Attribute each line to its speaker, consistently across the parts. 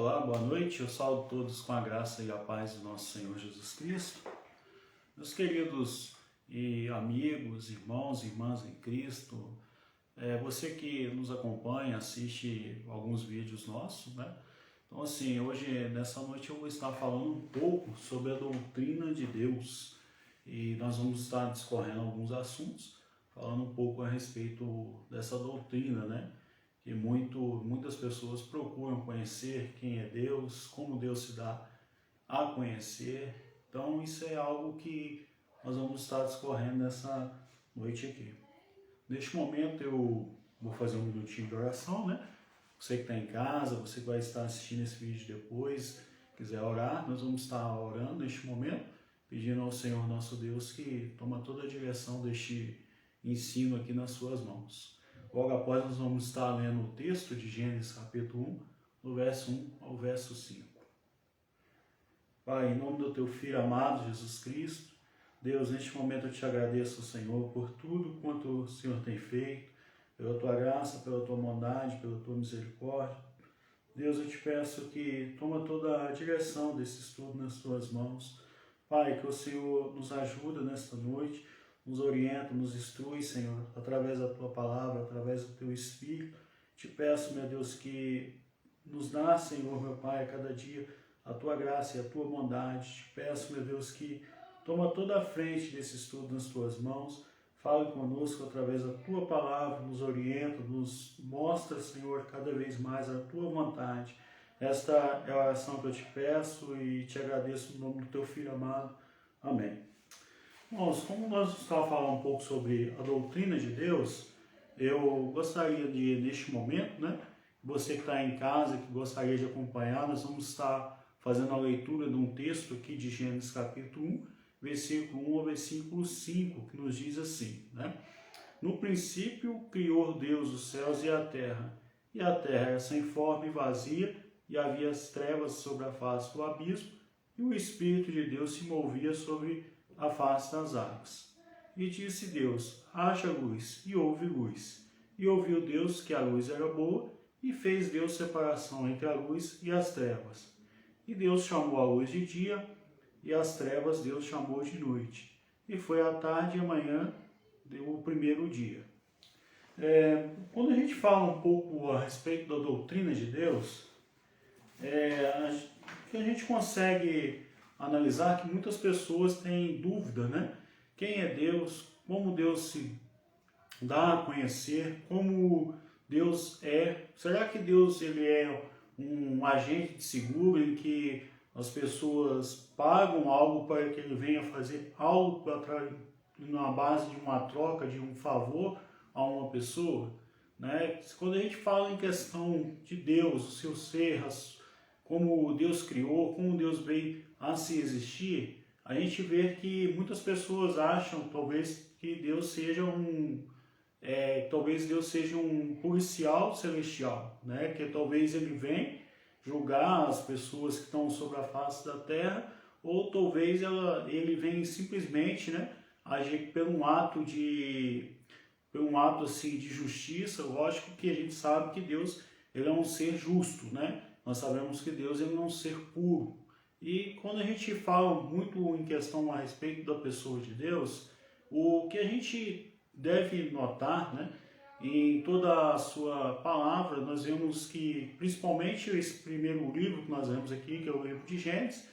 Speaker 1: Olá, boa noite. Eu saúdo todos com a graça e a paz do nosso Senhor Jesus Cristo. Meus queridos e amigos, irmãos e irmãs em Cristo, você que nos acompanha, assiste alguns vídeos nossos, né? Então, assim, hoje, nessa noite, eu vou estar falando um pouco sobre a doutrina de Deus e nós vamos estar discorrendo alguns assuntos, falando um pouco a respeito dessa doutrina, né? Que muitas pessoas procuram conhecer quem é Deus, como Deus se dá a conhecer. Então isso é algo que nós vamos estar discorrendo nessa noite aqui. Neste momento eu vou fazer um minutinho de oração, né? Você que está em casa, você que vai estar assistindo esse vídeo depois, quiser orar, nós vamos estar orando neste momento, pedindo ao Senhor nosso Deus que toma toda a direção deste ensino aqui nas suas mãos. Logo após nós vamos estar lendo o texto de Gênesis capítulo 1, do verso 1 ao verso 5. Pai, em nome do Teu Filho amado, Jesus Cristo, Deus, neste momento eu te agradeço, Senhor, por tudo quanto o Senhor tem feito, pela Tua graça, pela Tua bondade, pela Tua misericórdia. Deus, eu te peço que toma toda a direção desse estudo nas Tuas mãos. Pai, que o Senhor nos ajuda nesta noite, nos orienta, nos instrui, Senhor, através da Tua palavra, através do Teu Espírito. Te peço, meu Deus, que nos dá, Senhor, meu Pai, a cada dia a Tua graça e a Tua bondade. Te peço, meu Deus, que toma toda a frente desse estudo nas Tuas mãos. Fale conosco através da Tua palavra, nos orienta, nos mostra, Senhor, cada vez mais a Tua vontade. Esta é a oração que eu te peço e te agradeço no nome do Teu Filho amado. Amém. Irmãos, como nós estávamos falando um pouco sobre a doutrina de Deus, eu gostaria de, neste momento, né, você que está em casa, que gostaria de acompanhar, nós vamos estar fazendo a leitura de um texto aqui de Gênesis capítulo 1, versículo 1 ao versículo 5, que nos diz assim, né? No princípio criou Deus os céus e a terra era sem forma e vazia, e havia as trevas sobre a face do abismo, e o Espírito de Deus se movia sobre a face das águas. E disse Deus, haja luz, e houve luz. E ouviu Deus que a luz era boa, e fez Deus separação entre a luz e as trevas. E Deus chamou a luz de dia, e as trevas Deus chamou de noite. E foi a tarde e a manhã o primeiro dia. Quando a gente fala um pouco a respeito da doutrina de Deus, que a gente consegue analisar que muitas pessoas têm dúvida, né? Quem é Deus, como Deus se dá a conhecer, como Deus é. Será que Deus ele é um agente de seguro em que as pessoas pagam algo para que ele venha fazer algo na base de uma troca, de um favor a uma pessoa? Né? Quando a gente fala em questão de Deus, o seu ser, como Deus criou, como Deus veio a se existir, a gente vê que muitas pessoas acham talvez que Deus seja um policial celestial, né? Que talvez ele vem julgar as pessoas que estão sobre a face da terra, ou talvez ele vem simplesmente, né, agir por um ato assim de justiça. Lógico que a gente sabe que Deus ele é um ser justo, né? Nós sabemos que Deus ele é um ser puro. E quando a gente fala muito em questão a respeito da pessoa de Deus, o que a gente deve notar, né, em toda a sua palavra, nós vemos que, principalmente esse primeiro livro que nós vemos aqui, que é o livro de Gênesis,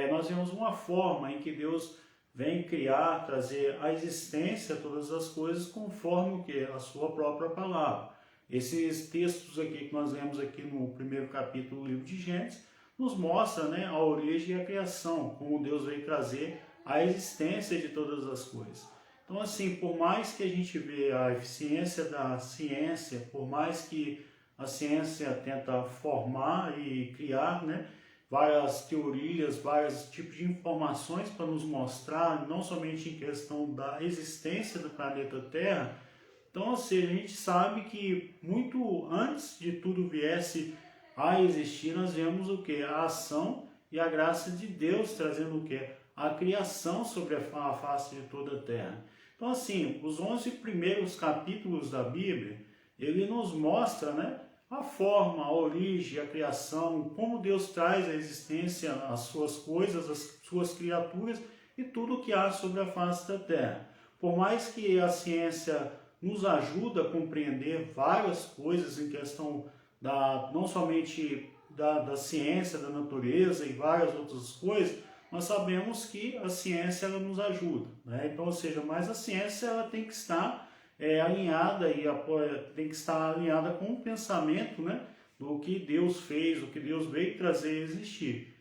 Speaker 1: nós vemos uma forma em que Deus vem criar, trazer à existência todas as coisas conforme o que? A sua própria palavra. Esses textos aqui que nós vemos aqui no primeiro capítulo do livro de Gênesis, nos mostra, né, a origem e a criação, como Deus veio trazer a existência de todas as coisas. Então, assim, por mais que a gente vê a eficiência da ciência, por mais que a ciência tenta formar e criar, né, várias teorias, vários tipos de informações para nos mostrar, não somente em questão da existência do planeta Terra, então, assim, a gente sabe que muito antes de tudo viesse a existir, nós vemos o que? A ação e a graça de Deus trazendo o que? A criação sobre a face de toda a terra. Então, assim, os 11 primeiros capítulos da Bíblia, ele nos mostra, né, a forma, a origem, a criação, como Deus traz à existência as suas coisas, as suas criaturas e tudo o que há sobre a face da Terra. Por mais que a ciência nos ajude a compreender várias coisas em questão não somente da ciência, da natureza e várias outras coisas, nós sabemos que a ciência ela nos ajuda, né? Então, ou seja, mas a ciência ela tem que estar alinhada tem que estar alinhada com o pensamento, né, do que Deus fez, o que Deus veio trazer a existir.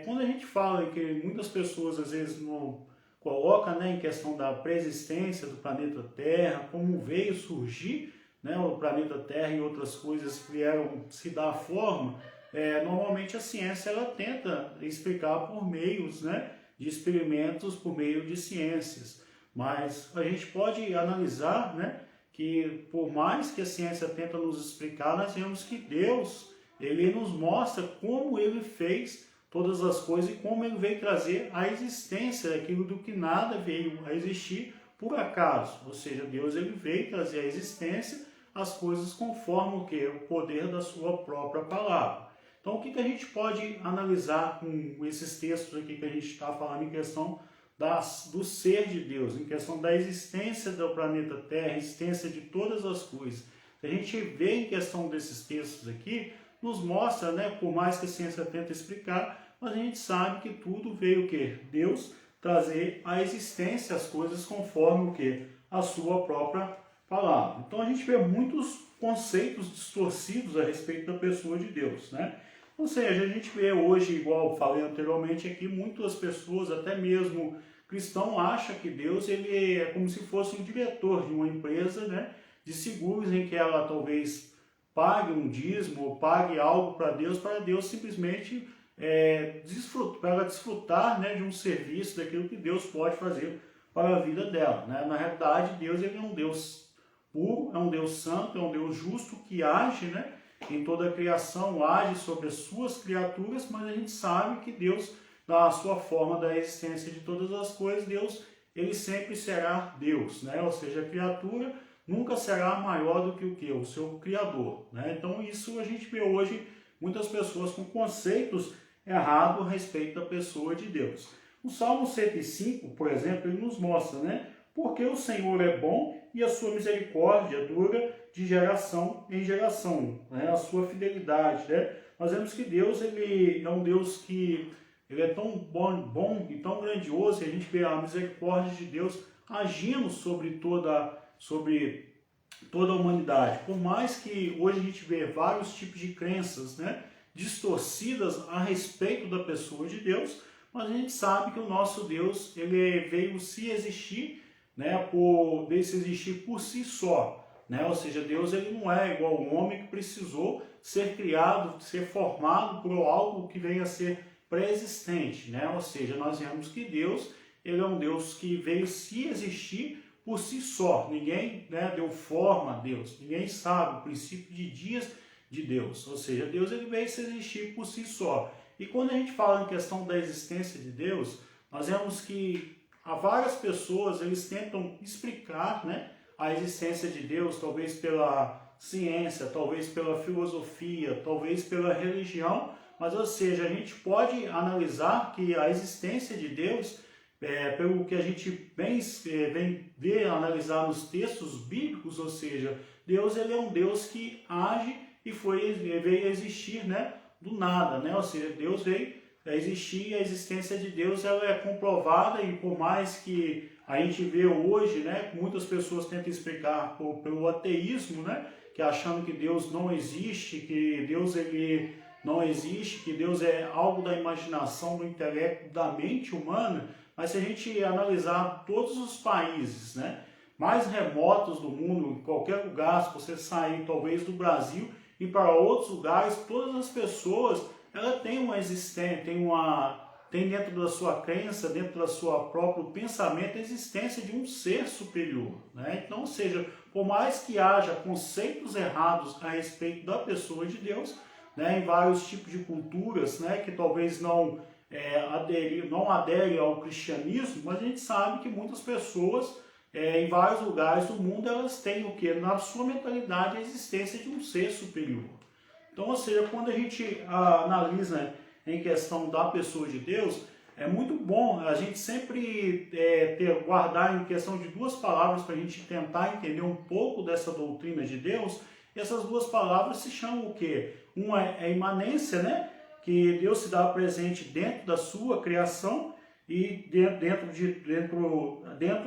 Speaker 1: Quando a gente fala que muitas pessoas às vezes não colocam, né, em questão da preexistência do planeta Terra, como veio surgir, né, o planeta Terra e outras coisas vieram se dar forma, normalmente a ciência ela tenta explicar por meios, né, de experimentos, por meio de ciências. Mas a gente pode analisar, né, que por mais que a ciência tenta nos explicar, nós vemos que Deus, ele nos mostra como ele fez todas as coisas e como ele veio trazer a existência daquilo do que nada veio a existir por acaso. Ou seja, Deus ele veio trazer a existência as coisas conforme o que? O poder da sua própria palavra. Então, o que a gente pode analisar com esses textos aqui que a gente está falando em questão do ser de Deus, em questão da existência do planeta Terra, existência de todas as coisas? A gente vê em questão desses textos aqui, nos mostra, né, por mais que a ciência tenta explicar, mas a gente sabe que tudo veio o quê? Deus trazer à existência as coisas conforme o quê? A sua própria palavra. Então a gente vê muitos conceitos distorcidos a respeito da pessoa de Deus, né? Ou seja, a gente vê hoje, igual falei anteriormente aqui, muitas pessoas, até mesmo cristão, acham que Deus ele é como se fosse um diretor de uma empresa, né, de seguros, em que ela talvez pague um dízimo ou pague algo para Deus simplesmente desfrutar, né, de um serviço, daquilo que Deus pode fazer para a vida dela, né? Na realidade, Deus ele é um Deus puro, é um Deus santo, é um Deus justo que age, né, em toda a criação, age sobre as suas criaturas, mas a gente sabe que Deus, na sua forma da existência de todas as coisas, Deus, ele sempre será Deus, né? Ou seja, a criatura nunca será maior do que o que? O seu Criador, né? Então isso a gente vê hoje muitas pessoas com conceitos errados a respeito da pessoa de Deus. O Salmo 105, por exemplo, ele nos mostra, né? Porque o Senhor é bom e a sua misericórdia dura de geração em geração, né? A sua fidelidade, né? Nós vemos que Deus ele é um Deus que ele é tão bom e tão grandioso, e a gente vê a misericórdia de Deus agindo sobre toda a humanidade. Por mais que hoje a gente vê vários tipos de crenças, né, distorcidas a respeito da pessoa de Deus, mas a gente sabe que o nosso Deus ele veio se existir, né, se existir por si só. Né? Ou seja, Deus ele não é igual ao homem que precisou ser criado, ser formado por algo que venha a ser pré-existente. Né? Ou seja, nós vemos que Deus ele é um Deus que veio se existir por si só. Ninguém, né, deu forma a Deus, ninguém sabe o princípio de dias de Deus. Ou seja, Deus ele veio se existir por si só. E quando a gente fala em questão da existência de Deus, nós vemos que há várias pessoas, eles tentam explicar, né, a existência de Deus, talvez pela ciência, talvez pela filosofia, talvez pela religião, mas ou seja, a gente pode analisar que a existência de Deus, pelo que a gente vem ver, analisar nos textos bíblicos, ou seja, Deus ele é um Deus que age e veio a existir, né, do nada, né? Ou seja, Deus veio a existir e a existência de Deus ela é comprovada, e por mais que a gente vê hoje, né, muitas pessoas tentam explicar pelo ateísmo, né, que achando que Deus não existe, que Deus ele não existe, que Deus é algo da imaginação, do intelecto, da mente humana. Mas se a gente analisar todos os países, né, mais remotos do mundo, em qualquer lugar, se você sair talvez do Brasil e para outros lugares, todas as pessoas ela tem uma existência, tem dentro da sua crença, dentro da sua próprio pensamento, a existência de um ser superior, né? Então, ou seja, por mais que haja conceitos errados a respeito da pessoa de Deus, né, em vários tipos de culturas, né, que talvez não aderem ao cristianismo, mas a gente sabe que muitas pessoas em vários lugares do mundo, elas têm o que? Na sua mentalidade, a existência de um ser superior. Então, ou seja, quando a gente analisa em questão da pessoa de Deus, é muito bom a gente sempre guardar em questão de duas palavras para a gente tentar entender um pouco dessa doutrina de Deus. E essas duas palavras se chamam o quê? Uma é imanência, né? Que Deus se dá presente dentro da sua criação e dentro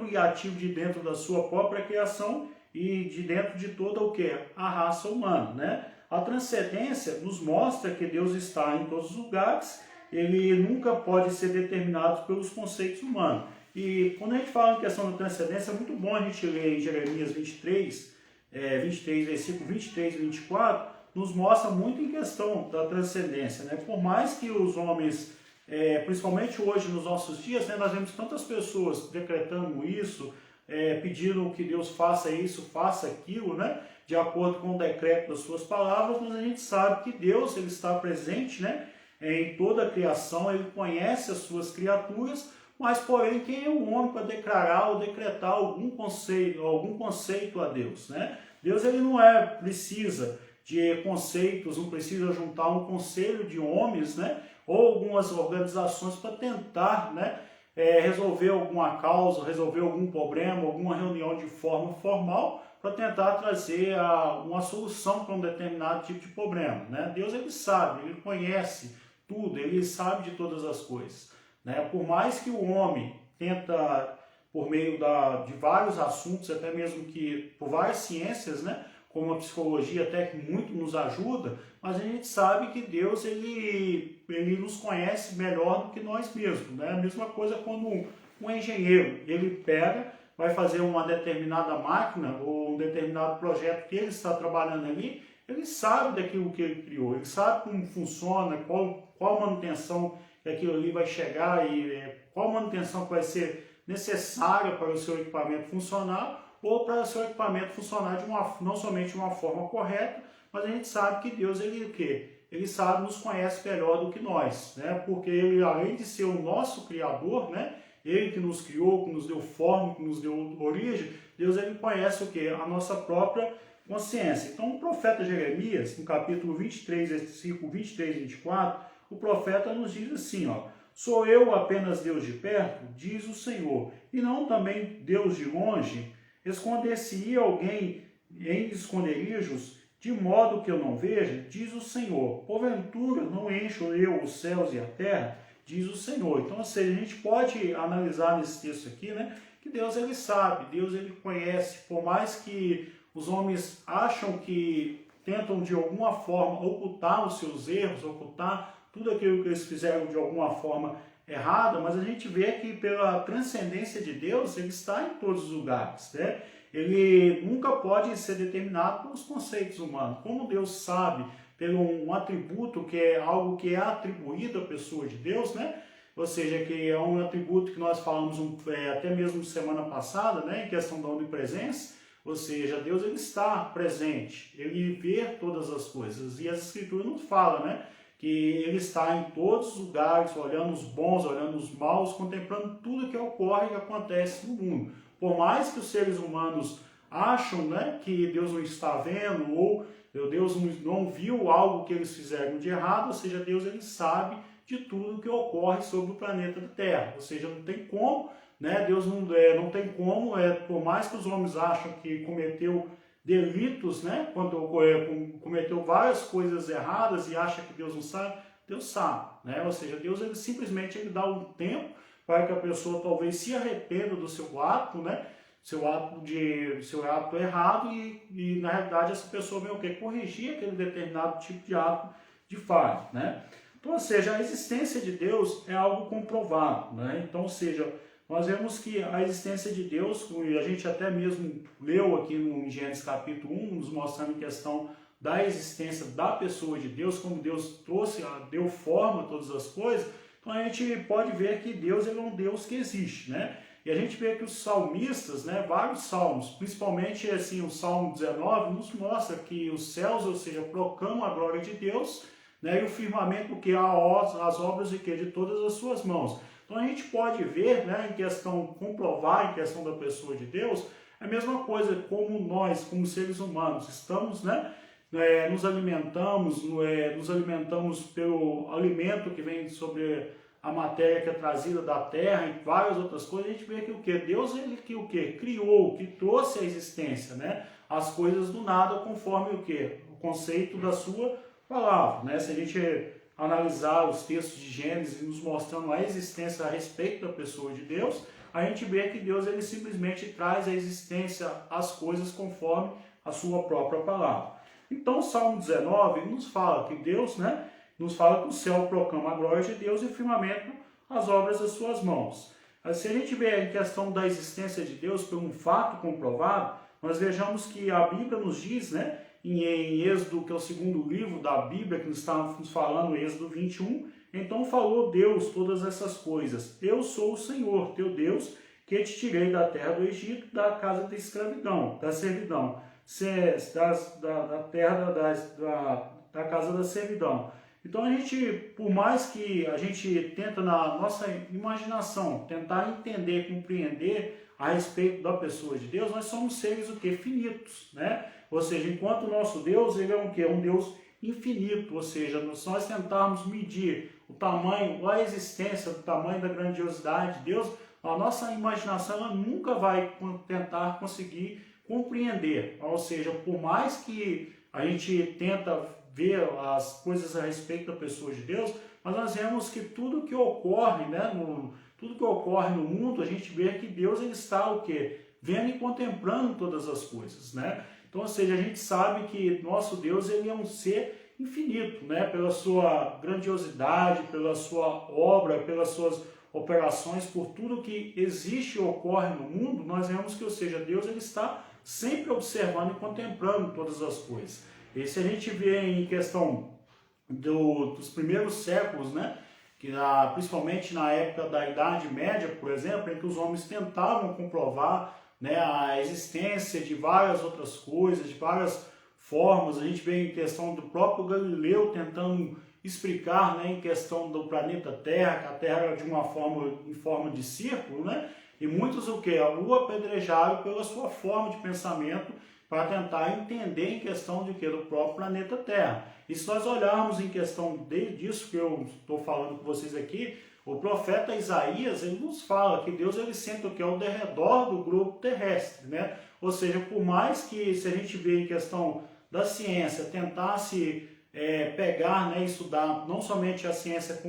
Speaker 1: e ativo de dentro da sua própria criação e de dentro de toda o quê? A raça humana, né? A transcendência nos mostra que Deus está em todos os lugares, ele nunca pode ser determinado pelos conceitos humanos. E quando a gente fala em questão da transcendência, é muito bom a gente ler em Jeremias 23, versículo 23 e 24, nos mostra muito em questão da transcendência, né? Por mais que os homens, principalmente hoje nos nossos dias, né, nós vemos tantas pessoas decretando isso, pedindo que Deus faça isso, faça aquilo, né? De acordo com o decreto das suas palavras, mas a gente sabe que Deus ele está presente, né? Em toda a criação, ele conhece as suas criaturas, mas porém quem é o homem para declarar ou decretar algum conceito a Deus, né? Deus ele não precisa de conceitos, não precisa juntar um conselho de homens, né? Ou algumas organizações para tentar, né? Resolver alguma causa, resolver algum problema, alguma reunião de forma formal para tentar trazer uma solução para um determinado tipo de problema, né? Deus ele sabe, ele conhece tudo, ele sabe de todas as coisas, né? Por mais que o homem tenta, por meio de vários assuntos, até mesmo que por várias ciências, né? Como a psicologia até que muito nos ajuda, mas a gente sabe que Deus ele nos conhece melhor do que nós mesmos, né? A mesma coisa quando um engenheiro, ele vai fazer uma determinada máquina ou um determinado projeto que ele está trabalhando ali, ele sabe daquilo que ele criou, ele sabe como funciona, qual manutenção que aquilo ali vai chegar e qual manutenção que vai ser necessária para o seu equipamento funcionar ou para o seu equipamento funcionar não somente de uma forma correta, mas a gente sabe que Deus ele o quê? Ele sabe, nos conhece melhor do que nós, né? Porque ele, além de ser o nosso Criador, né? Ele que nos criou, que nos deu forma, que nos deu origem, Deus ele conhece o quê? A nossa própria consciência. Então o profeta Jeremias, no capítulo 23, versículo 23 e 24, o profeta nos diz assim, ó: sou eu apenas Deus de perto, diz o Senhor, e não também Deus de longe? Esconder-se-ia alguém em esconderijos, de modo que eu não veja, diz o Senhor. Porventura não encho eu os céus e a terra, diz o Senhor. Então, ou seja, a gente pode analisar nesse texto aqui, né, que Deus ele sabe, Deus ele conhece, por mais que os homens acham que tentam de alguma forma ocultar os seus erros, ocultar tudo aquilo que eles fizeram de alguma forma errada, mas a gente vê que pela transcendência de Deus, ele está em todos os lugares, né? Ele nunca pode ser determinado pelos conceitos humanos. Como Deus sabe, pelo um atributo que é algo que é atribuído à pessoa de Deus, né? Ou seja, que é um atributo que nós falamos até mesmo semana passada, né? Em questão da onipresença, ou seja, Deus ele está presente, ele vê todas as coisas, e as Escrituras nos falam, né? Que ele está em todos os lugares, olhando os bons, olhando os maus, contemplando tudo que ocorre e que acontece no mundo. Por mais que os seres humanos acham, né, que Deus não está vendo, ou Deus não viu algo que eles fizeram de errado, ou seja, Deus ele sabe de tudo que ocorre sobre o planeta da Terra. Ou seja, não tem como, né, Deus não tem como, por mais que os homens acham que cometeu delitos, né? Quando cometeu várias coisas erradas e acha que Deus não sabe, Deus sabe, né? Ou seja, Deus ele simplesmente ele dá um tempo para que a pessoa talvez se arrependa do seu ato, né? Seu ato errado e na realidade essa pessoa vem o quê? Corrigir aquele determinado tipo de ato de falha, né? Então, ou seja, a existência de Deus é algo comprovado, né? Então, ou seja, nós vemos que a existência de Deus, a gente até mesmo leu aqui no Gênesis capítulo 1, nos mostrando a questão da existência da pessoa de Deus, como Deus deu forma a todas as coisas. Então a gente pode ver que Deus ele é um Deus que existe, né? E a gente vê que os salmistas, né, vários salmos, principalmente assim, o Salmo 19, nos mostra que os céus, ou seja, proclamam a glória de Deus, né, e o firmamento que há as obras de todas as suas mãos. Então a gente pode ver, né, em questão, comprovar em questão da pessoa de Deus, é a mesma coisa como nós, como seres humanos, estamos, né, nos alimentamos pelo alimento que vem sobre a matéria que é trazida da terra e várias outras coisas. A gente vê que o que? Deus, ele que o que? Criou, que trouxe a existência, né, as coisas do nada, conforme o que? O conceito da sua palavra, né? Se a gente analisar os textos de Gênesis nos mostrando a existência a respeito da pessoa de Deus, a gente vê que Deus, ele simplesmente traz a existência às coisas conforme a sua própria palavra. Então o Salmo 19 nos fala que Deus, né, nos fala que o céu proclama a glória de Deus e o firmamento as obras das suas mãos. Se a gente vê a questão da existência de Deus por um fato comprovado, nós vejamos que a Bíblia nos diz, né, em Êxodo, que é o segundo livro da Bíblia, que nós estávamos falando, Êxodo 21, então falou Deus todas essas coisas. Eu sou o Senhor, teu Deus, que te tirei da terra do Egito, da casa da escravidão, da servidão, da terra da casa da servidão. Então a gente, por mais que a gente tenta na nossa imaginação, tentar entender, compreender a respeito da pessoa de Deus, nós somos seres o quê? Finitos, né? Ou seja, enquanto o nosso Deus, ele é um quê? Um Deus infinito, ou seja, se nós tentarmos medir o tamanho, a existência, o tamanho da grandiosidade de Deus, a nossa imaginação ela nunca vai tentar conseguir compreender. Ou seja, por mais que a gente tenta ver as coisas a respeito da pessoa de Deus, mas nós vemos que tudo que ocorre, né, tudo que ocorre no mundo, a gente vê que Deus ele está o quê? Vendo e contemplando todas as coisas, né? Então, ou seja, a gente sabe que nosso Deus ele é um ser infinito, né? Pela sua grandiosidade, pela sua obra, pelas suas operações, por tudo que existe e ocorre no mundo, nós vemos que, ou seja, Deus ele está sempre observando e contemplando todas as coisas. E se a gente vê em questão dos primeiros séculos, né? Que principalmente na época da Idade Média, por exemplo, em que os homens tentavam comprovar, né, a existência de várias outras coisas, de várias formas. A gente vê em questão do próprio Galileu tentando explicar, né, em questão do planeta Terra, que a Terra era de uma forma, em forma de círculo, né, e muitos o o apedrejaram pela sua forma de pensamento para tentar entender em questão de que do próprio planeta Terra. E se nós olharmos em questão disso que eu estou falando com vocês aqui, o profeta Isaías, ele nos fala que Deus ele senta o que é ao derredor do globo terrestre, né? Ou seja, por mais que, se a gente vê em questão da ciência, tentasse pegar, né, estudar não somente a ciência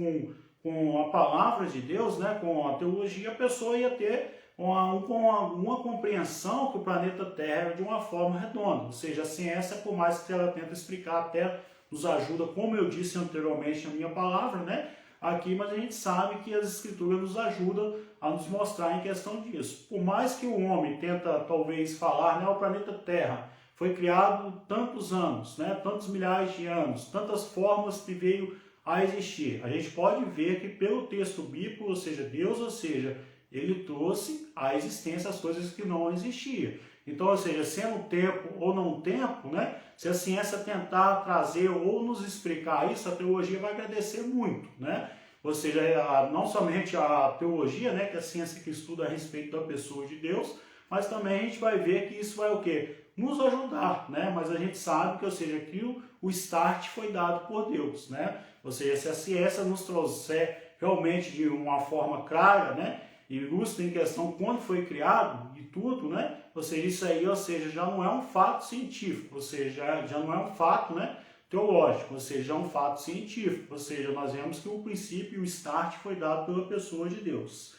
Speaker 1: com a palavra de Deus, né, com a teologia, a pessoa ia ter uma compreensão que o planeta Terra é de uma forma redonda. Ou seja, a ciência, por mais que ela tenta explicar, até nos ajuda, como eu disse anteriormente na minha palavra, né, aqui, mas a gente sabe que as escrituras nos ajudam a nos mostrar em questão disso. Por mais que o homem tenta talvez falar, né, o planeta Terra foi criado tantos anos, né, tantos milhares de anos, tantas formas que veio a existir. A gente pode ver que pelo texto bíblico, ou seja, Deus, ou seja, ele trouxe à existência as coisas que não existiam. Então, ou seja, sendo tempo ou não tempo, né, se a ciência tentar trazer ou nos explicar isso, a teologia vai agradecer muito, né? Ou seja, não somente a teologia, né, que é a ciência que estuda a respeito da pessoa de Deus, mas também a gente vai ver que isso vai o quê? Nos ajudar, né? Mas a gente sabe que, ou seja, que o start foi dado por Deus, né? Ou seja, se a ciência nos trouxer realmente de uma forma clara, né, e ilustra em questão quando foi criado e tudo, né? Ou seja, isso aí, ou seja, já não é um fato científico, ou seja, já não é um fato, né, teológico, ou seja, é um fato científico, ou seja, nós vemos que o princípio, o start foi dado pela pessoa de Deus.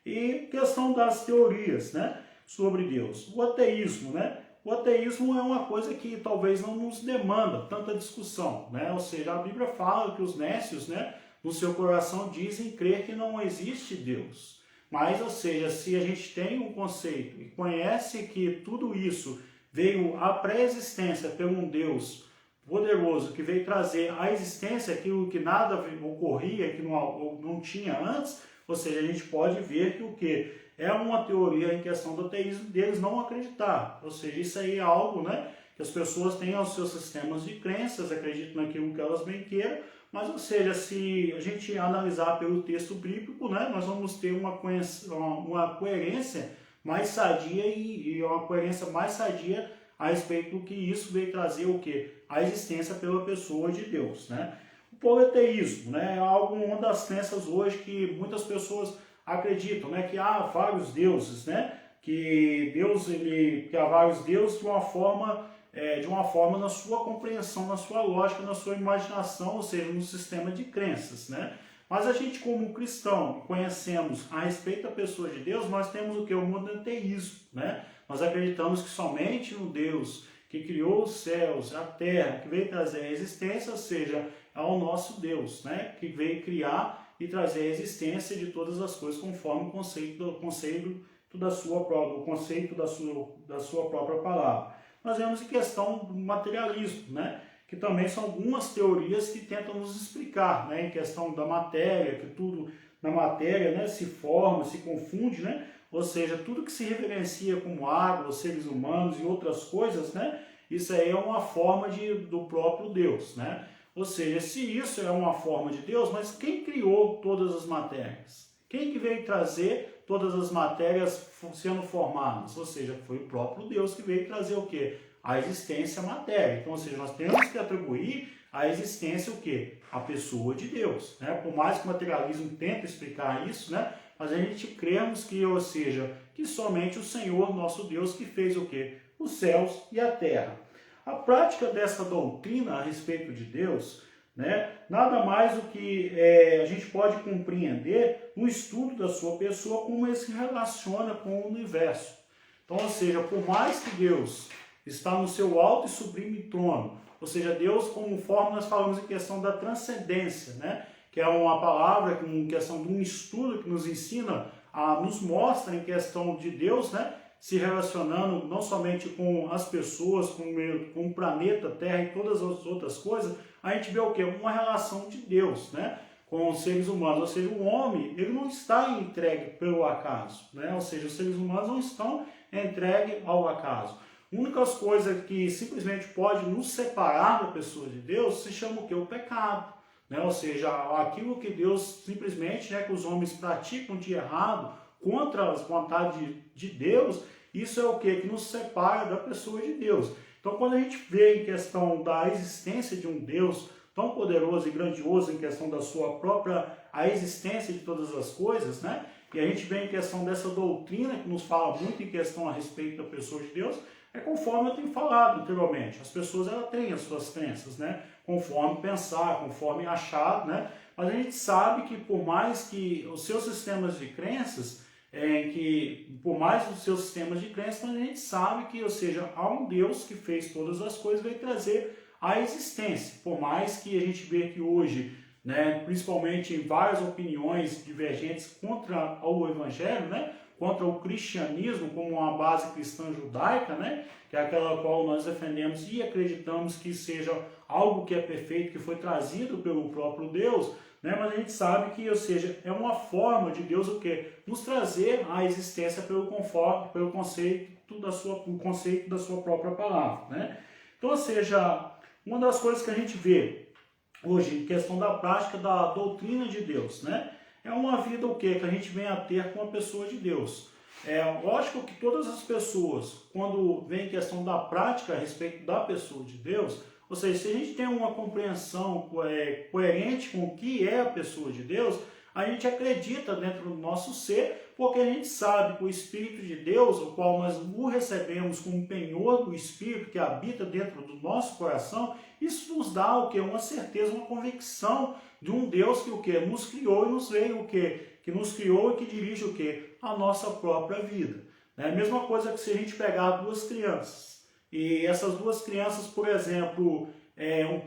Speaker 1: E questão das teorias, né, sobre Deus. O ateísmo, né? O ateísmo é uma coisa que talvez não nos demanda tanta discussão, né? Ou seja, a Bíblia fala que os nécios, né, no seu coração dizem crer que não existe Deus. Mas, ou seja, se a gente tem um conceito e conhece que tudo isso veio à pré-existência por um Deus poderoso que veio trazer à existência aquilo que nada ocorria, que não tinha antes, ou seja, a gente pode ver que o que é uma teoria em questão do ateísmo deles não acreditar. Ou seja, isso aí é algo, né, que as pessoas têm os seus sistemas de crenças, acreditam naquilo que elas bem queiram, Mas, ou seja, se a gente analisar pelo texto bíblico, né, nós vamos ter uma coerência mais sadia e uma coerência mais sadia a respeito do que isso veio trazer o quê? A existência pela pessoa de Deus, né? O politeísmo, né, é uma das crenças hoje que muitas pessoas acreditam, né, que há vários deuses, né, que há vários deuses de uma forma na sua compreensão, na sua lógica, na sua imaginação, ou seja, no sistema de crenças, né? Mas a gente, como cristão, conhecemos a respeito da pessoa de Deus, nós temos o que? O monoteísmo, né? Nós acreditamos que somente no Deus que criou os céus, a terra, que veio trazer a existência, ou seja, é o nosso Deus, né? Que veio criar e trazer a existência de todas as coisas conforme o conceito da sua própria palavra. Nós vemos em questão do materialismo, né? Que também são algumas teorias que tentam nos explicar, né? Em questão da matéria, que tudo na matéria, né, se forma, se confunde, né? Ou seja, tudo que se reverencia como água, os seres humanos e outras coisas, né? Isso aí é uma forma do próprio Deus, né? Ou seja, se isso é uma forma de Deus, mas quem criou todas as matérias? Quem que veio trazer todas as matérias sendo formadas? Ou seja, foi o próprio Deus que veio trazer o quê? A existência à matéria. Então, ou seja, nós temos que atribuir a existência o quê? A pessoa de Deus, né? Por mais que o materialismo tente explicar isso, né? Mas a gente cremos que, ou seja, que somente o Senhor, nosso Deus, que fez o quê? Os céus e a terra. A prática dessa doutrina a respeito de Deus, né, nada mais do que a gente pode compreender no estudo da sua pessoa, como ele se relaciona com o universo. Então, ou seja, por mais que Deus está no seu alto e sublime trono, ou seja, Deus, conforme nós falamos em questão da transcendência, né, que é uma palavra, em questão de um estudo que nos ensina, nos mostra em questão de Deus, né, se relacionando não somente com as pessoas, com o planeta Terra e todas as outras coisas, a gente vê o quê? Uma relação de Deus, né, com os seres humanos. Ou seja, o homem, ele não está entregue pelo acaso, né? Ou seja, os seres humanos não estão entregues ao acaso. A única coisa que simplesmente pode nos separar da pessoa de Deus se chama o quê? O pecado, né? Ou seja, aquilo que Deus simplesmente, né, que os homens praticam de errado contra as vontades de Deus, isso é o quê? Que nos separa da pessoa de Deus. Então, quando a gente vê em questão da existência de um Deus tão poderoso e grandioso, em questão da sua própria a existência de todas as coisas, né? E a gente vê em questão dessa doutrina que nos fala muito em questão a respeito da pessoa de Deus, é conforme eu tenho falado anteriormente. As pessoas, elas têm as suas crenças, né? Conforme pensar, conforme achar, né? Mas a gente sabe que por mais que os seus sistemas de crenças, mas a gente sabe que, ou seja, há um Deus que fez todas as coisas e veio trazer a existência. Por mais que a gente vê que hoje, né, principalmente em várias opiniões divergentes contra o Evangelho, né, contra o cristianismo como uma base cristã judaica, né, que é aquela qual nós defendemos e acreditamos que seja algo que é perfeito, que foi trazido pelo próprio Deus, né, mas a gente sabe que, ou seja, é uma forma de Deus o quê? Nos trazer a existência pelo conceito da sua própria palavra, né? Então, ou seja, uma das coisas que a gente vê hoje em questão da prática da doutrina de Deus, né? É uma vida o quê? Que a gente vem a ter com a pessoa de Deus. É lógico que todas as pessoas, quando vem questão da prática a respeito da pessoa de Deus, ou seja, se a gente tem uma compreensão coerente com o que é a pessoa de Deus, a gente acredita dentro do nosso ser, porque a gente sabe que o Espírito de Deus, o qual nós o recebemos como penhor do Espírito que habita dentro do nosso coração, isso nos dá o quê? Uma certeza, uma convicção de um Deus que o quê? Nos criou e nos veio o quê? Que nos criou e que dirige o quê? A nossa própria vida. É a mesma coisa que se a gente pegar duas crianças. E essas duas crianças, por exemplo,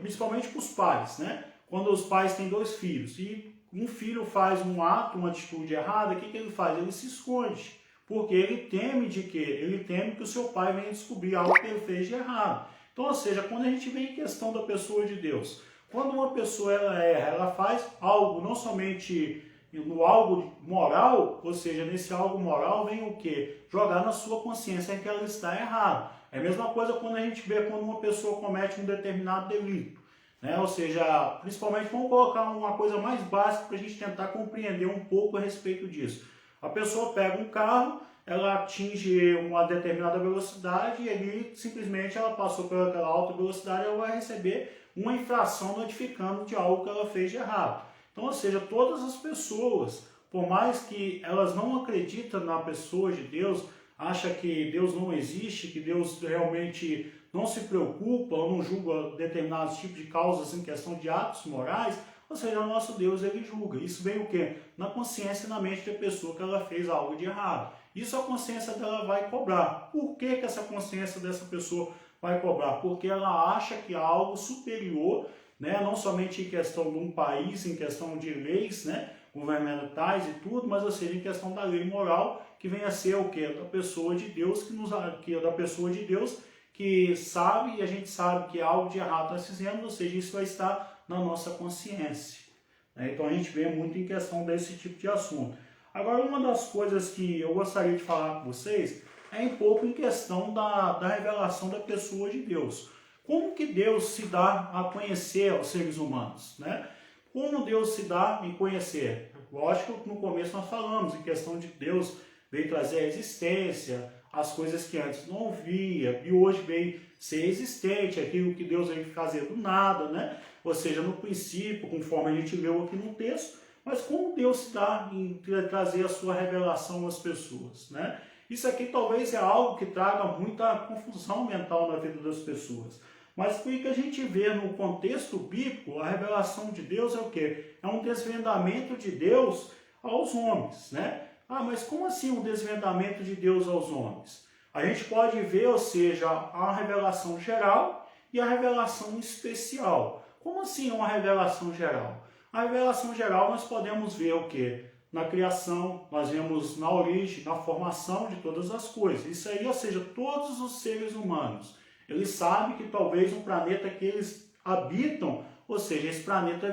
Speaker 1: principalmente para os pais, né? Quando os pais têm dois filhos e um filho faz um ato, uma atitude errada, o que ele faz? Ele se esconde, porque ele teme de quê? Ele teme que o seu pai venha descobrir algo que ele fez de errado. Então, ou seja, quando a gente vem em questão da pessoa de Deus, quando uma pessoa ela erra, ela faz algo não somente no algo moral, ou seja, nesse algo moral vem o quê? Jogar na sua consciência que ela está errada. É a mesma coisa quando a gente vê quando uma pessoa comete um determinado delito. né? Ou seja, principalmente vamos colocar uma coisa mais básica para a gente tentar compreender um pouco a respeito disso. A pessoa pega um carro, ela atinge uma determinada velocidade e ali simplesmente ela passou pela alta velocidade, ela vai receber uma infração notificando de algo que ela fez de errado. Então, ou seja, todas as pessoas, por mais que elas não acreditam na pessoa de Deus, acham que Deus não existe, que Deus realmente não se preocupa ou não julga determinados tipos de causas em questão de atos morais, ou seja, o nosso Deus ele julga. Isso vem o quê? Na consciência e na mente da pessoa que ela fez algo de errado. Isso a consciência dela vai cobrar. Por que essa consciência dessa pessoa vai cobrar? Porque ela acha que há algo superior, né? Não somente em questão de um país, em questão de leis, né? Governamentais e tudo, mas ou seja, em questão da lei moral, que vem a ser o quê? Da pessoa de Deus da pessoa de Deus que sabe, e a gente sabe que algo de errado nós fizemos, ou seja, isso vai estar na nossa consciência, né? Então a gente vê muito em questão desse tipo de assunto. Agora, uma das coisas que eu gostaria de falar com vocês é um pouco em questão da revelação da pessoa de Deus. Como que Deus se dá a conhecer aos seres humanos, né? Como Deus se dá em conhecer? Lógico que no começo nós falamos em questão de Deus veio trazer a existência, as coisas que antes não via, e hoje veio ser existente, aquilo que Deus veio fazer do nada, né? Ou seja, no princípio, conforme a gente leu aqui no texto, mas como Deus se dá em trazer a sua revelação às pessoas, né? Isso aqui talvez é algo que traga muita confusão mental na vida das pessoas. Mas por que a gente vê no contexto bíblico, a revelação de Deus é o quê? É um desvendamento de Deus aos homens, né? Ah, mas como assim um desvendamento de Deus aos homens? A gente pode ver, ou seja, a revelação geral e a revelação especial. Como assim uma revelação geral? A revelação geral nós podemos ver o quê? Na criação, nós vemos na origem, na formação de todas as coisas. Isso aí, ou seja, todos os seres humanos, eles sabem que talvez um planeta que eles habitam, ou seja, esse planeta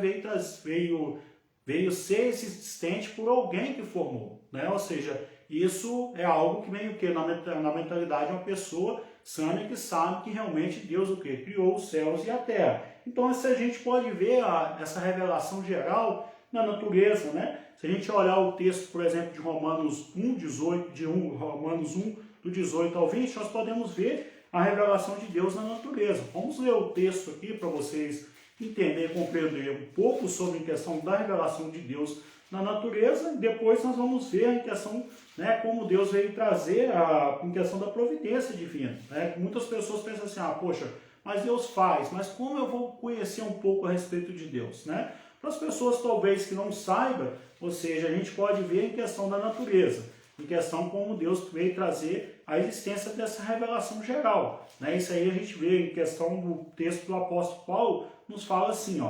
Speaker 1: veio ser existente por alguém que formou, né? Ou seja, isso é algo que vem o quê? Na mentalidade de uma pessoa sã que sabe que realmente Deus o quê? Criou os céus e a terra. Então, se a gente pode ver essa revelação geral na natureza, né? Se a gente olhar o texto, por exemplo, de Romanos 1, Romanos 1, do 18 ao 20, nós podemos ver a revelação de Deus na natureza. Vamos ler o texto aqui para vocês entenderem e compreender um pouco sobre a questão da revelação de Deus na natureza, e depois nós vamos ver em questão, né, como Deus veio trazer em questão da providência divina, né? Muitas pessoas pensam assim, poxa, mas Deus faz, mas como eu vou conhecer um pouco a respeito de Deus, né? Para as pessoas talvez que não saibam, ou seja, a gente pode ver em questão da natureza, em questão como Deus veio trazer a existência dessa revelação geral, né? Isso aí a gente vê em questão do texto do apóstolo Paulo, nos fala assim,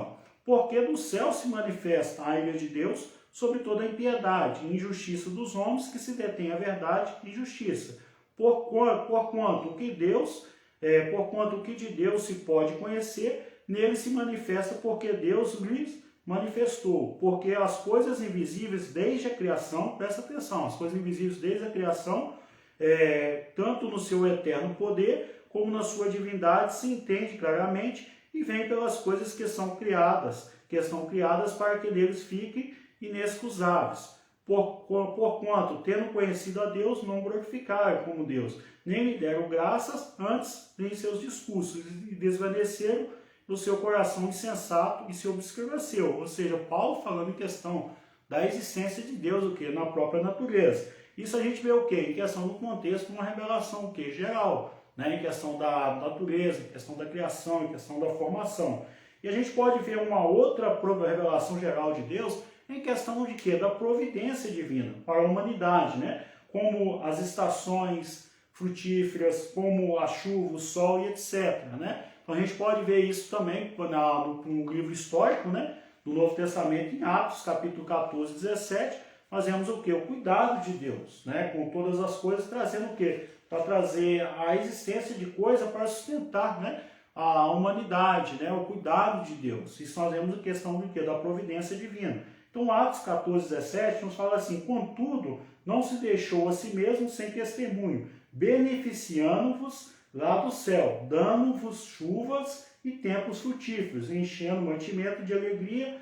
Speaker 1: porque do céu se manifesta a ira de Deus sobre toda a impiedade e injustiça dos homens que se detêm a verdade e justiça. Porquanto o que de Deus se pode conhecer, nele se manifesta porque Deus lhes manifestou. Porque as coisas invisíveis desde a criação, presta atenção, as coisas invisíveis desde a criação, tanto no seu eterno poder, como na sua divindade, se entende claramente e vem pelas coisas que são criadas para que neles fiquem inexcusáveis. Porquanto, tendo conhecido a Deus, não glorificaram como Deus, nem lhe deram graças antes em seus discursos, e desvaneceram no seu coração insensato e se obscureceu. Ou seja, Paulo falando em questão da existência de Deus, o quê? Na própria natureza. Isso a gente vê o quê? Em questão do contexto, uma revelação o quê? Geral, né? Em questão da natureza, em questão da criação, em questão da formação. E a gente pode ver uma outra revelação geral de Deus em questão de quê? Da providência divina para a humanidade, né? Como as estações frutíferas, como a chuva, o sol e etc, né? Então a gente pode ver isso também no livro histórico, né? Do Novo Testamento, em Atos, capítulo 14, 17, nós vemos o quê? O cuidado de Deus, né? Com todas as coisas, trazendo o quê? Para trazer a existência de coisa para sustentar, né? A humanidade, né? O cuidado de Deus. Isso nós vemos a questão do quê? Da providência divina. Então, Atos 14, 17 nos fala assim: contudo, não se deixou a si mesmo sem testemunho, beneficiando-vos lá do céu, dando-vos chuvas e tempos frutíferos, enchendo mantimento de alegria,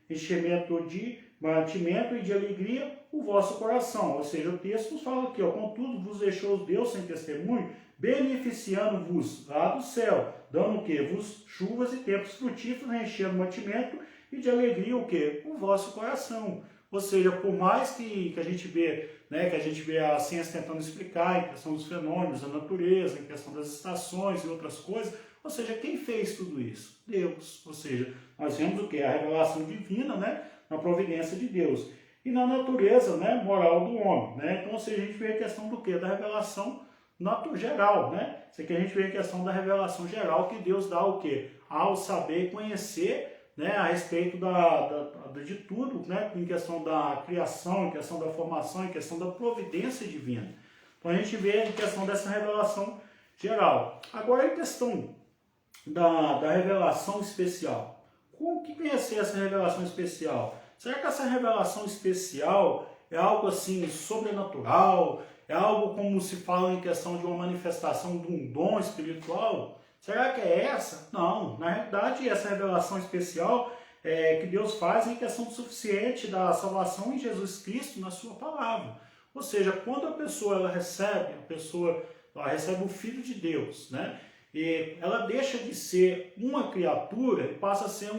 Speaker 1: enchimento de mantimento e de alegria o vosso coração. Ou seja, o texto nos fala aqui, ó, contudo vos deixou Deus sem testemunho, beneficiando-vos lá do céu, dando o quê? Vos chuvas e tempos frutíferos, enchendo mantimento e de alegria o quê? O vosso coração. Ou seja, por mais que a gente vê, né, que a gente vê a ciência tentando explicar em questão dos fenômenos da natureza, em questão das estações e outras coisas, ou seja, quem fez tudo isso? Deus. Ou seja, nós vemos o quê? A revelação divina, né, na providência de Deus. E na natureza, né, moral do homem. Né? Então, ou seja, a gente vê a questão do quê? Da revelação geral, né? Isso aqui a gente vê a questão da revelação geral que Deus dá o quê? Ao saber e conhecer, né, a respeito de tudo, né, em questão da criação, em questão da formação, em questão da providência divina. Então a gente vê a questão dessa revelação geral. Agora a questão da revelação especial. Como que vem a ser essa revelação especial? Será que essa revelação especial é algo assim sobrenatural? É algo como se fala em questão de uma manifestação de um dom espiritual? Será que é essa? Não, na realidade essa revelação especial que Deus faz é em questão suficiente da salvação em Jesus Cristo na sua palavra. Ou seja, quando a pessoa recebe o Filho de Deus, né? E ela deixa de ser uma criatura e passa a ser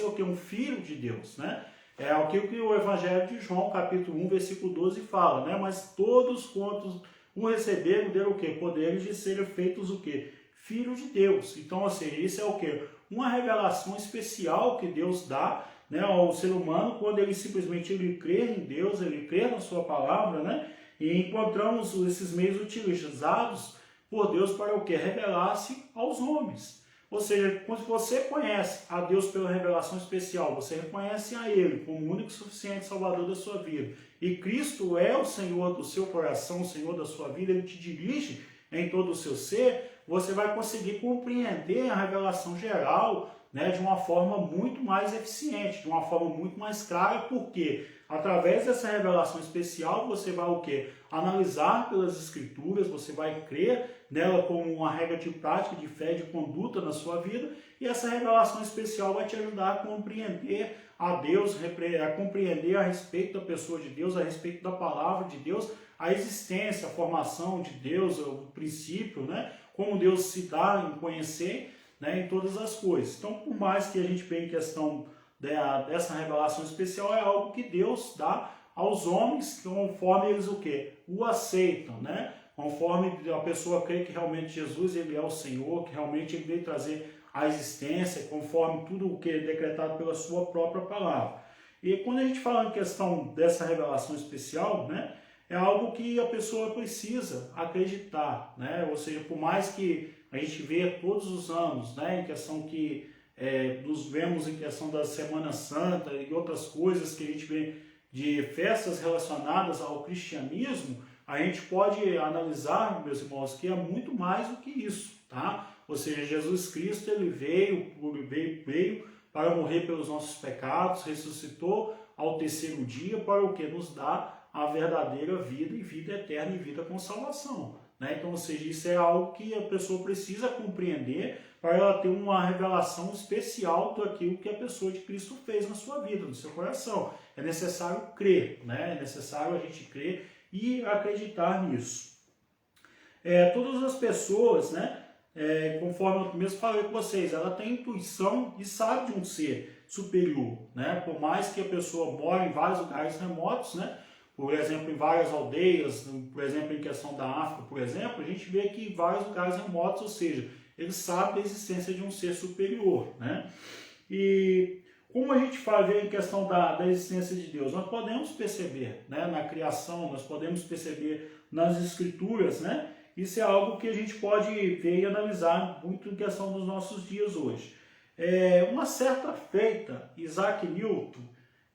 Speaker 1: o quê? Um filho de Deus, né? É o que o Evangelho de João, capítulo 1, versículo 12 fala, né? Mas todos quantos o receberam deram o quê? Poderes de serem feitos o quê? Filho de Deus. Então, ou seja, isso é o quê? Uma revelação especial que Deus dá, né, ao ser humano quando ele simplesmente crê em Deus, ele crê na sua palavra, né? E encontramos esses meios utilizados por Deus para o quê? Revelar-se aos homens. Ou seja, quando você conhece a Deus pela revelação especial, você reconhece a Ele como o único e suficiente Salvador da sua vida, e Cristo é o Senhor do seu coração, o Senhor da sua vida, Ele te dirige em todo o seu ser, você vai conseguir compreender a revelação geral, né, de uma forma muito mais eficiente, de uma forma muito mais clara, porque através dessa revelação especial você vai o quê? Analisar pelas Escrituras, você vai crer nela como uma regra de prática, de fé, de conduta na sua vida, e essa revelação especial vai te ajudar a compreender a Deus, a compreender a respeito da pessoa de Deus, a respeito da palavra de Deus, a existência, a formação de Deus, o princípio, né? Como Deus se dá em conhecer, né, em todas as coisas. Então, por mais que a gente pense em questão dessa revelação especial, é algo que Deus dá aos homens conforme eles o quê? O aceitam, né? Conforme a pessoa crê que realmente Jesus ele é o Senhor, que realmente ele veio trazer a existência, conforme tudo o que é decretado pela sua própria palavra. E quando a gente fala em questão dessa revelação especial, né, é algo que a pessoa precisa acreditar, né? Ou seja, por mais que a gente vê todos os anos, né, em questão que nos vemos em questão da Semana Santa e outras coisas que a gente vê de festas relacionadas ao cristianismo, a gente pode analisar, meus irmãos, que é muito mais do que isso, tá? Ou seja, Jesus Cristo ele veio para morrer pelos nossos pecados, ressuscitou ao terceiro dia para o que nos dá a verdadeira vida e vida eterna e vida com salvação, né? Então, ou seja, isso é algo que a pessoa precisa compreender para ela ter uma revelação especial daquilo que a pessoa de Cristo fez na sua vida, no seu coração. É necessário crer, né? É necessário a gente crer e acreditar nisso. Todas as pessoas, né, conforme eu mesmo falei com vocês, ela tem intuição e sabe de um ser superior, né? Por mais que a pessoa mora em vários lugares remotos, né? Por exemplo, em várias aldeias, por exemplo, em questão da África, por exemplo, a gente vê que em vários lugares remotos, ou seja, ele sabe da existência de um ser superior, né? E como a gente faz em questão da existência de Deus? Nós podemos perceber, né, na criação, nós podemos perceber nas escrituras, né? Isso é algo que a gente pode ver e analisar muito em questão dos nossos dias hoje. Uma certa feita, Isaac Newton,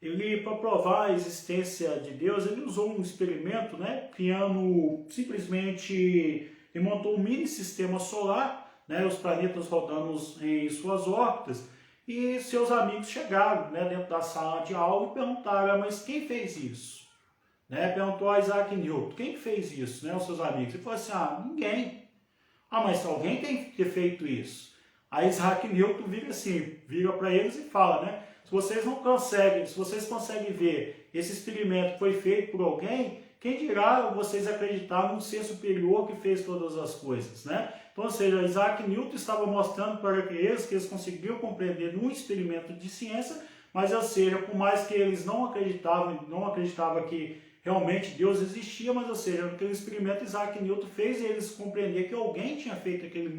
Speaker 1: ele, para provar a existência de Deus, ele usou um experimento, né, criando simplesmente, ele montou um mini sistema solar, né, os planetas rodando em suas órbitas, e seus amigos chegaram, né, dentro da sala de aula e perguntaram, mas quem fez isso? né? Perguntou a Isaac Newton, quem fez isso, né? Os seus amigos. Ele falou assim, ninguém. Mas alguém tem que ter feito isso. Aí Isaac Newton vira para eles e fala, né? Se vocês conseguem ver esse experimento foi feito por alguém, quem dirá vocês acreditar num ser superior que fez todas as coisas, né? Então, ou seja, Isaac Newton estava mostrando para eles que eles conseguiam compreender num experimento de ciência, mas, ou seja, por mais que eles não acreditavam que realmente Deus existia, mas, ou seja, naquele experimento Isaac Newton fez eles compreender que alguém tinha feito aquele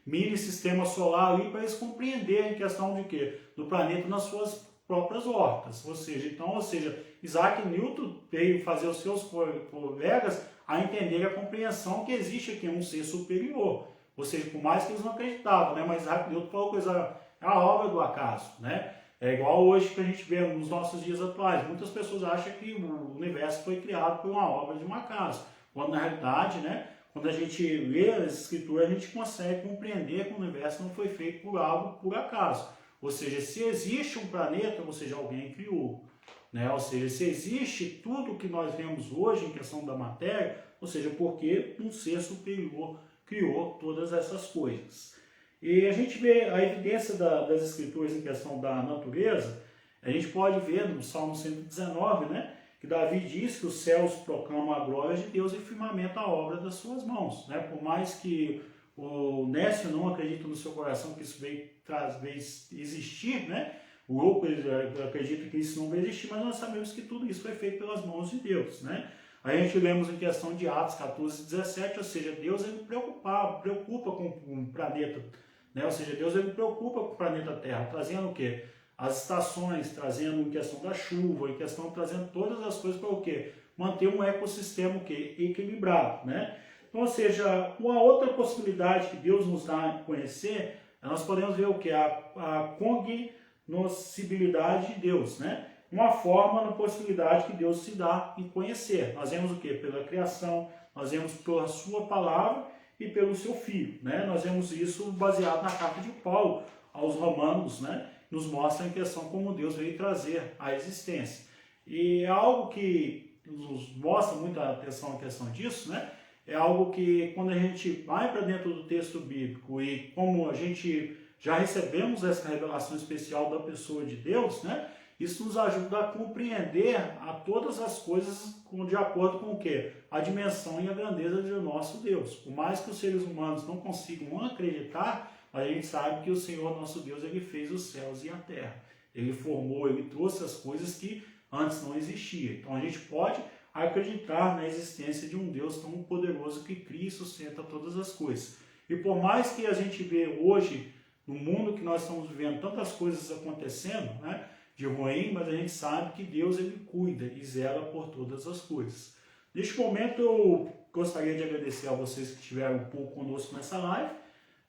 Speaker 1: mini sistema solar ali para eles compreenderem a questão de quê? Do planeta nas suas próprias órbitas. Ou seja, Isaac Newton veio fazer os seus colegas a entender a compreensão que existe aqui um ser superior. Ou seja, por mais que eles não acreditavam, né? Mas Isaac Newton falou que é a obra do acaso, né? É igual hoje que a gente vê nos nossos dias atuais. Muitas pessoas acham que o universo foi criado por uma obra de um acaso. Quando na realidade, né? Quando a gente lê as escrituras, a gente consegue compreender que o universo não foi feito por algo por acaso. Ou seja, se existe um planeta, ou seja, alguém criou. Né? Ou seja, se existe tudo que nós vemos hoje em questão da matéria, ou seja, porque um ser superior criou todas essas coisas. E a gente vê a evidência das escrituras em questão da natureza, a gente pode ver no Salmo 119, né? Que Davi diz que os céus proclamam a glória de Deus e o firmamento a obra das suas mãos. Né? Por mais que o Nécio não acredita no seu coração que isso veio existir, né? O Louco acredita que isso não vai existir, mas nós sabemos que tudo isso foi feito pelas mãos de Deus. Né? Aí a gente lemos em questão de Atos 14, 17, ou seja, Deus ele preocupa com o planeta, né? Ou seja, Deus ele preocupa com o planeta Terra, trazendo o quê? As estações, trazendo em questão da chuva, trazendo todas as coisas para o quê? Manter um ecossistema o quê? Equilibrado, né? Então, ou seja, uma outra possibilidade que Deus nos dá a conhecer, nós podemos ver o quê? A cognoscibilidade de Deus, né? Uma forma, uma possibilidade que Deus se dá em conhecer. Nós vemos o quê? Pela criação, nós vemos pela sua palavra e pelo seu Filho, né? Nós vemos isso baseado na carta de Paulo aos Romanos, né? Nos mostra em questão como Deus veio trazer a existência. E é algo que nos mostra muita atenção a questão disso, né? É algo que quando a gente vai para dentro do texto bíblico e como a gente já recebemos essa revelação especial da pessoa de Deus, né? Isso nos ajuda a compreender a todas as coisas de acordo com o quê? A dimensão e a grandeza de nosso Deus. Por mais que os seres humanos não consigam acreditar, a gente sabe que o Senhor nosso Deus ele fez os céus e a terra. Ele formou, ele trouxe as coisas que antes não existiam. Então a gente pode acreditar na existência de um Deus tão poderoso que cria e sustenta todas as coisas. E por mais que a gente vê hoje, no mundo que nós estamos vivendo, tantas coisas acontecendo, né, de ruim, mas a gente sabe que Deus ele cuida e zela por todas as coisas. Neste momento eu gostaria de agradecer a vocês que estiveram um pouco conosco nessa live.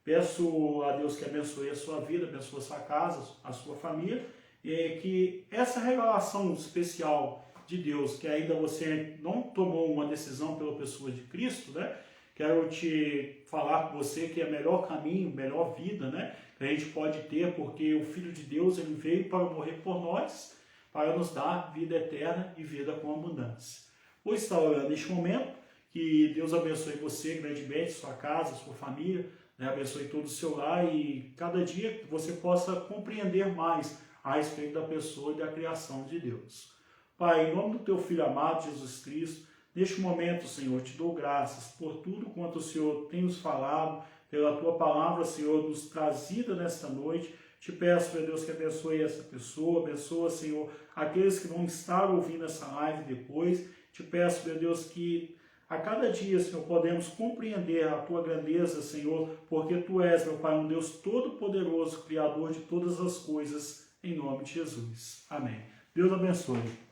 Speaker 1: Peço a Deus que abençoe a sua vida, abençoe a sua casa, a sua família, e que essa revelação especial de Deus, que ainda você não tomou uma decisão pela pessoa de Cristo, né? Quero te falar com você que é o melhor caminho, melhor vida, né? Que a gente pode ter, porque o Filho de Deus ele veio para morrer por nós, para nos dar vida eterna e vida com abundância. Vou estar orando neste momento, que Deus abençoe você grandemente, sua casa, sua família, né? Abençoe todo o seu lar e cada dia que você possa compreender mais a respeito da pessoa e da criação de Deus. Pai, em nome do teu Filho amado, Jesus Cristo, neste momento, Senhor, te dou graças por tudo quanto o Senhor tem nos falado, pela tua palavra, Senhor, nos trazida nesta noite. Te peço, meu Deus, que abençoe essa pessoa, abençoa, Senhor, aqueles que vão estar ouvindo essa live depois. Te peço, meu Deus, que a cada dia, Senhor, podemos compreender a tua grandeza, Senhor, porque tu és, meu Pai, um Deus todo-poderoso, Criador de todas as coisas, em nome de Jesus. Amém. Deus abençoe.